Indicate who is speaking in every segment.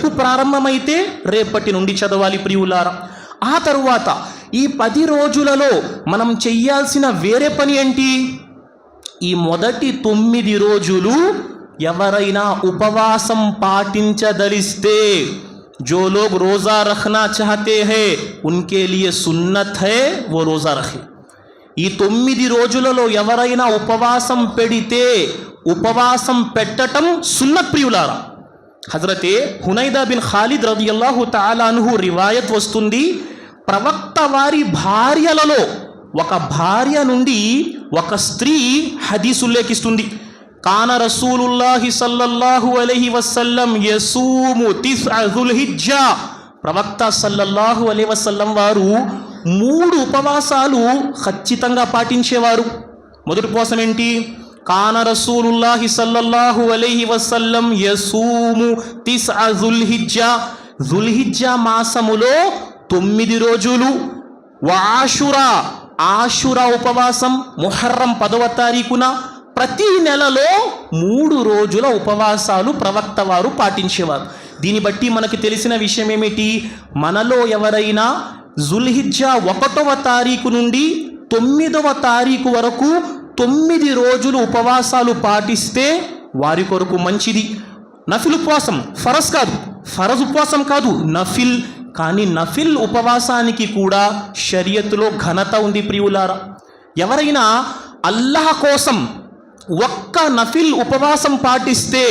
Speaker 1: రేపు ప్రారంభమైతే రేపటి నుండి చదవాలి ప్రియులారా. ఆ తరువాత ఈ 10 రోజులలో మనం చెయ్యాల్సిన వేరే పని ఏంటి? ఈ మొదటి 9 రోజులు ఎవరైనా ఉపవాసం పాటించదలిస్తే, जो लोग रोज़ा रखना चाहते हैं उनके लिए सुन्नत है वो रोज़ा रखे. ఈ 9 రోజులలో ఎవరైనా ఉపవాసం పెడితే ఉపవాసం పెట్టటం సున్నత్ ప్రియులారా. హజరతే హునైదా బిన్ ఖాలిద్ రదియల్లాహు తఆలా అన్హు రివాయత్ వస్తుంది, ప్రవక్త వారి భార్యలలో ఒక భార్య నుండి ఒక స్త్రీ హదీస్ ఉల్లేఖిస్తుంది. కాన రసూలుల్లాహి సల్లల్లాహు అలైహి వసల్లం యసూము 9 జుల్హిజ్జా. ప్రవక్త సల్లల్లాహు అలైహి వసల్లం వారు 3 ఉపవాసాలు ఖచ్చితంగా పాటించేవారు. మొదటి ఉపవాసం ఏంటి? కాన రసూలుల్లాహి సల్లల్లాహు అలైహి వసల్లం యసూము 9 జుల్హిజ్జా. జుల్హిజ్జా మాసములో 9 రోజులు. ఆషురా, ఆషురా ఉపవాసం ముహర్రం 10వ తారీఖున. ప్రతి నెలలో 3 రోజుల ఉపవాసాలు ప్రవక్త వారు పాటించేవారు. దీన్ని బట్టి మనకి తెలిసిన విషయం ఏమిటి? మనలో ఎవరైనా జుల్హిజ్జా 1వ తారీఖు నుండి 9వ తారీఖు వరకు 9 రోజులు ఉపవాసాలు పాటిస్తే వారి కొరకు మంచిది. నఫిల్ ఉపవాసం, ఫరజ్ కాదు, ఫరజ్ ఉపవాసం కాదు, నఫిల్. కానీ నఫిల్ ఉపవాసానికి కూడా షరియతులో ఘనత ఉంది ప్రియులారా. ఎవరైనా అల్లాహ్ కోసం ఒక్క నఫిల్ ఉపవాసం పాటిస్తే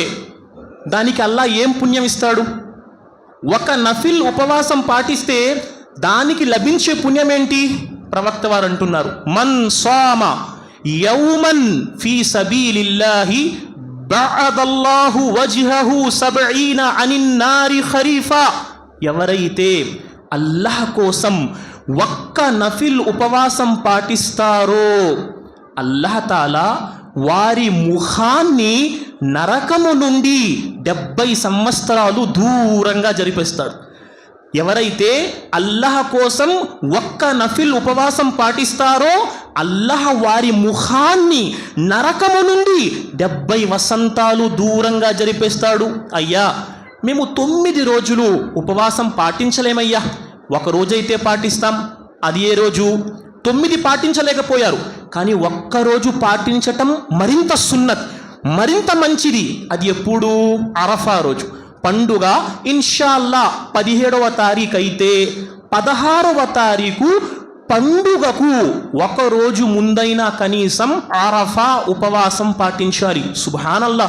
Speaker 1: దానికి అల్లాహ్ ఏం పుణ్యం ఇస్తాడు? ఒక నఫిల్ ఉపవాసం పాటిస్తే దానికి లభించే పుణ్యం ఏంటి? ప్రవక్త వారు అంటున్నారు, మన్ సామ యౌమన్ ఫీ సబీలిల్లాహి బఅదల్లాహు వజ్హహు 70 అనిన్ నారి ఖరీఫా. ఎవరైతే అల్లాహ్ కోసం ఒక్క నఫిల్ ఉపవాసం పాటిస్తారో అల్లాహ్ తాలా వారి ముఖాన్ని నరకము నుండి 70 సంవత్సరాలు దూరంగా జరిపేస్తాడు. ఎవరైతే అల్లాహ్ కోసం ఒక్క నఫిల్ ఉపవాసం పాటిస్తారో అల్లాహ్ వారి ముఖాన్ని నరకము నుండి 70 వసంతాలు దూరంగా జరిపేస్తాడు. అయ్యా, మేము 9 రోజులు ఉపవాసం పాటించలేమయ్యా, ఒక రోజైతే పాటిస్తాం. అది ఏ రోజు? 9 పాటించలేకపోయారు, కానీ ఒక్కరోజు పాటించటం మరింత సున్నత్, మరింత మంచిది. అది ఎప్పుడు? అరఫా రోజు పండుగ. ఇన్షాల్లా 17వ తారీఖు అయితే 16వ తారీఖు పండుగకు ఒక రోజు ముందైనా కనీసం అరఫా ఉపవాసం పాటించాలి. సుబ్హానల్లా.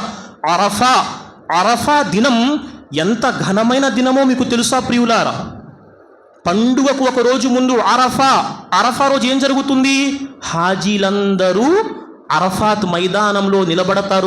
Speaker 1: అరఫా దినం ఎంత ఘనమైన దినమో మీకు తెలుసా ప్రియులారా? పండుగకు ఒక రోజు ముందు అరఫా రోజు ఏం జరుగుతుంది? హాజీలందరూ అరఫాత్ మైదానంలో నిలబడతారు.